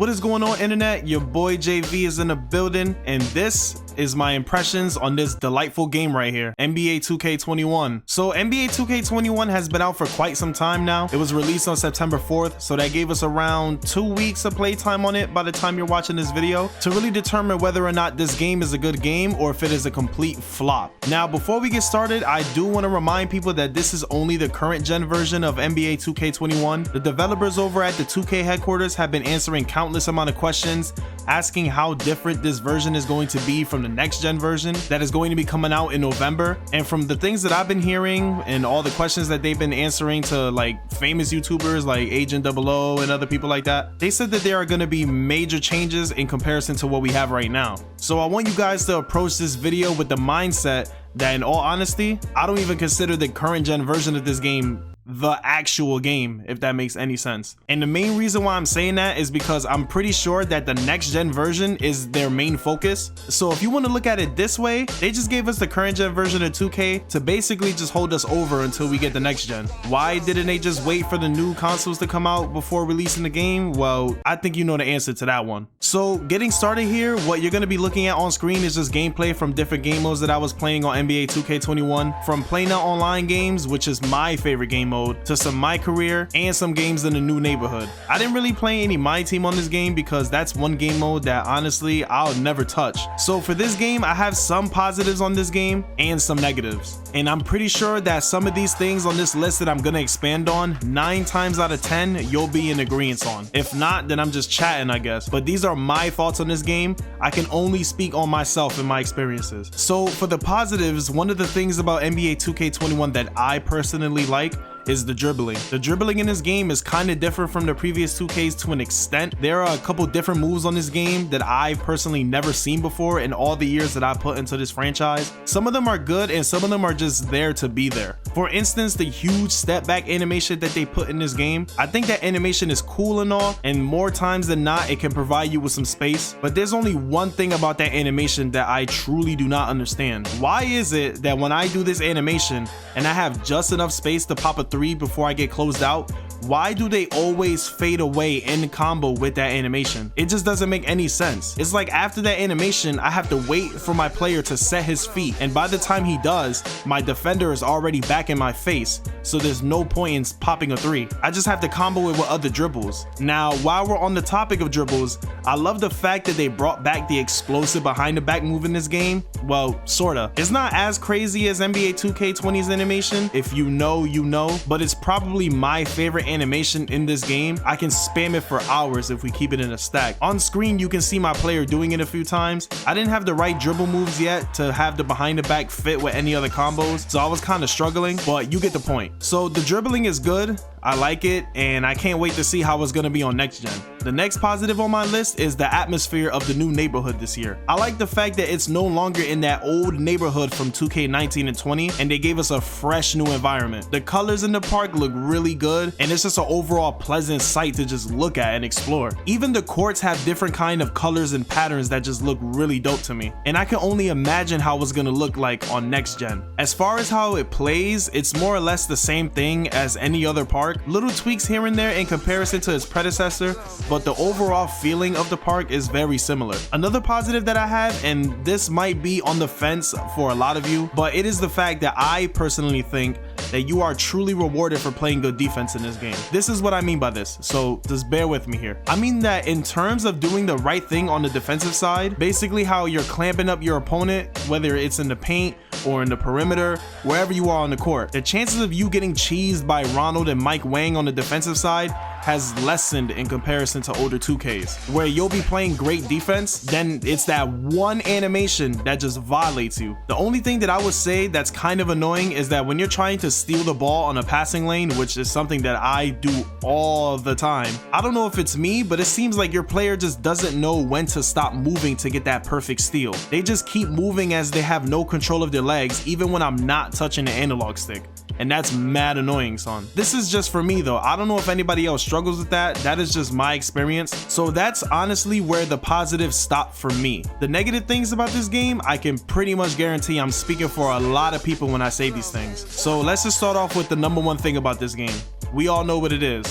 What is going on, internet? Your boy JV is in the building, and this is my impressions on this delightful game right here, NBA 2K21. So NBA 2K21 has been out for quite some time now. It was released on September 4th, so that gave us around 2 weeks of playtime on it by the time you're watching this video to really determine whether or not this game is a good game or if it is a complete flop. Now, before we get started, I do want to remind people that this is only the current gen version of NBA 2K21. The developers over at the 2K headquarters have been answering countless amount of questions, asking how different this version is going to be from the next gen version that is going to be coming out in November. And from the things that I've been hearing and all the questions that they've been answering to like famous YouTubers like Agent 00 and other people like that, they said that there are going to be major changes in comparison to what we have right now. So I want you guys to approach this video with the mindset that, in all honesty, I don't even consider the current gen version of this game the actual game, if that makes any sense. And the main reason why I'm saying that is because I'm pretty sure that the next gen version is their main focus. So if you want to look at it this way, they just gave us the current gen version of 2K to basically just hold us over until we get the next gen. Why didn't they just wait for the new consoles to come out before releasing the game? Well, I think you know the answer to that one. So getting started here, what you're going to be looking at on screen is just gameplay from different game modes that I was playing on NBA 2K21, from playing out online games, which is my favorite game mode, to some my career and some games in the new neighborhood. I didn't really play any my team on this game because that's one game mode that honestly I'll never touch. So for this game, I have some positives on this game and some negatives, and I'm pretty sure that some of these things on this list that I'm gonna expand on, 9 times out of 10 you'll be in agreement on. If not, then I'm just chatting, I guess. But these are my thoughts on this game. I can only speak on myself and my experiences. So for the positives, one of the things about NBA 2K21 that I personally like is the dribbling. The dribbling in this game is kind of different from the previous 2Ks to an extent. There are a couple different moves on this game that I've personally never seen before in all the years that I put into this franchise. Some of them are good and some of them are just there to be there. For instance, the huge step back animation that they put in this game, I think that animation is cool and all, and more times than not it can provide you with some space, but there's only one thing about that animation that I truly do not understand. Why is it that when I do this animation and I have just enough space to pop a 3 before I get closed out, why do they always fade away in combo with that animation? It just doesn't make any sense. It's like after that animation, I have to wait for my player to set his feet, and by the time he does, my defender is already back in my face, so there's no point in popping a 3. I just have to combo it with other dribbles. Now, while we're on the topic of dribbles, I love the fact that they brought back the explosive behind the back move in this game. Well, sorta. It's not as crazy as NBA 2K20's animation. If you know, you know, but it's probably my favorite animation in this game. I can spam it for hours if we keep it in a stack. On screen, you can see my player doing it a few times. I didn't have the right dribble moves yet to have the behind the back fit with any other combos, so I was kind of struggling, but you get the point. So the dribbling is good. I like it, and I can't wait to see how it's gonna be on next gen. The next positive on my list is the atmosphere of the new neighborhood this year. I like the fact that it's no longer in that old neighborhood from 2K19 and 20, and they gave us a fresh new environment. The colors in the park look really good, and it's just an overall pleasant sight to just look at and explore. Even the courts have different kind of colors and patterns that just look really dope to me, and I can only imagine how it's gonna look like on next gen. As far as how it plays, it's more or less the same thing as any other park. Little tweaks here and there in comparison to its predecessor, but the overall feeling of the park is very similar. Another positive that I have, and this might be on the fence for a lot of you, but it is the fact that I personally think that you are truly rewarded for playing good defense in this game. This is what I mean by this, so just bear with me here. I mean that in terms of doing the right thing on the defensive side, basically how you're clamping up your opponent, whether it's in the paint or in the perimeter, wherever you are on the court, the chances of you getting cheesed by Ronald and Mike Wang on the defensive side has lessened in comparison to older 2Ks, where you'll be playing great defense, then it's that one animation that just violates you. The only thing that I would say that's kind of annoying is that when you're trying to steal the ball on a passing lane, which is something that I do all the time, I don't know if it's me, but it seems like your player just doesn't know when to stop moving to get that perfect steal. They just keep moving as they have no control of their legs, even when I'm not touching the analog stick. And that's mad annoying, son. This is just for me though. I don't know if anybody else struggles with that. That is just my experience. So that's honestly where the positives stop for me. The negative things about this game, I can pretty much guarantee I'm speaking for a lot of people when I say these things. So let's just start off with the number one thing about this game. We all know what it is.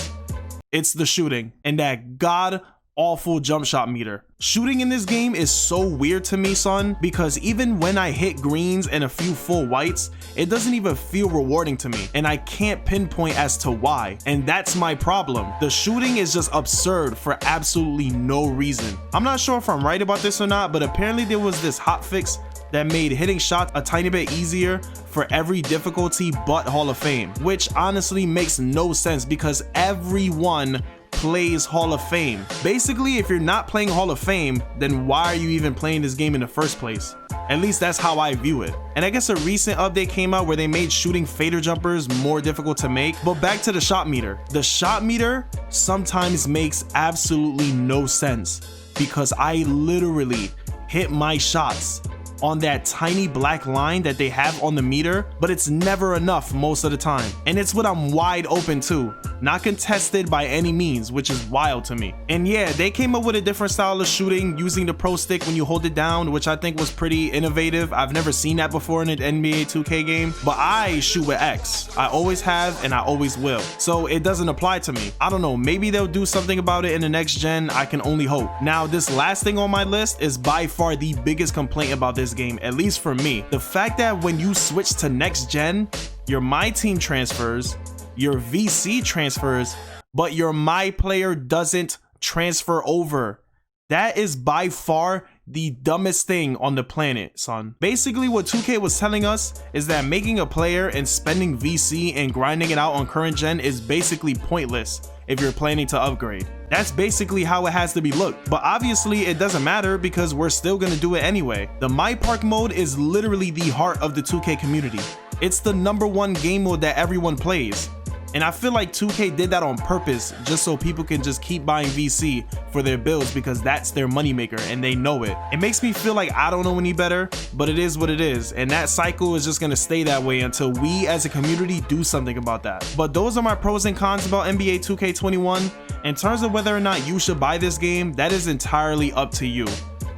It's the shooting, and that god awful jump shot meter. Shooting in this game is so weird to me, son, because even when I hit greens and a few full whites, it doesn't even feel rewarding to me, and I can't pinpoint as to why, and that's my problem. The shooting is just absurd for absolutely no reason. I'm not sure if I'm right about this or not, but apparently there was this hotfix that made hitting shots a tiny bit easier for every difficulty but Hall of Fame, which honestly makes no sense because everyone plays Hall of Fame. Basically, if you're not playing Hall of Fame, then why are you even playing this game in the first place? At least that's how I view it. And I guess a recent update came out where they made shooting fader jumpers more difficult to make. But back to the shot meter. The shot meter sometimes makes absolutely no sense because I literally hit my shots on that tiny black line that they have on the meter, but it's never enough most of the time. And it's when I'm wide open too, not contested by any means, which is wild to me. And yeah, they came up with a different style of shooting using the pro stick when you hold it down, which I think was pretty innovative. I've never seen that before in an NBA 2K game, but I shoot with X. I always have and I always will. So it doesn't apply to me. I don't know, maybe they'll do something about it in the next gen. I can only hope. Now, this last thing on my list is by far the biggest complaint about this game, at least for me. The fact that when you switch to next gen, your my team transfers, your VC transfers, but your my player doesn't transfer over. That is by far the dumbest thing on the planet, son. Basically, what 2K was telling us is that making a player and spending VC and grinding it out on current gen is basically pointless if you're planning to upgrade. That's basically how it has to be looked. But obviously it doesn't matter because we're still gonna do it anyway. The My Park mode is literally the heart of the 2K community. It's the #1 game mode that everyone plays. And I feel like 2K did that on purpose just so people can just keep buying VC for their builds because that's their moneymaker and they know it. It makes me feel like I don't know any better, but it is what it is. And that cycle is just gonna stay that way until we as a community do something about that. But those are my pros and cons about NBA 2K21. In terms of whether or not you should buy this game, that is entirely up to you.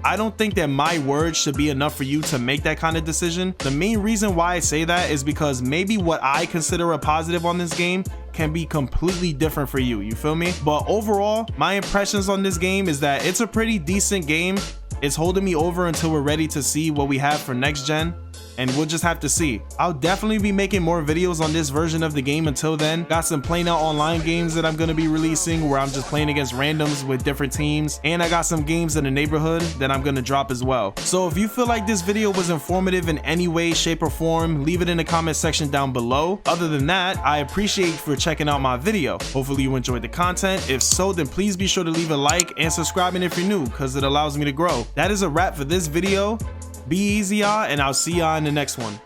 I don't think that my word should be enough for you to make that kind of decision. The main reason why I say that is because maybe what I consider a positive on this game can be completely different for you, you feel me? But overall, my impressions on this game is that it's a pretty decent game. It's holding me over until we're ready to see what we have for next gen, and we'll just have to see. I'll definitely be making more videos on this version of the game until then. Got some playing out online games that I'm gonna be releasing where I'm just playing against randoms with different teams, and I got some games in the neighborhood that I'm gonna drop as well. So if you feel like this video was informative in any way, shape, or form, leave it in the comment section down below. Other than that, I appreciate you for checking out my video. Hopefully you enjoyed the content. If so, then please be sure to leave a like and subscribing if you're new, because it allows me to grow. That is a wrap for this video. Be easy, y'all, and I'll see y'all in the next one.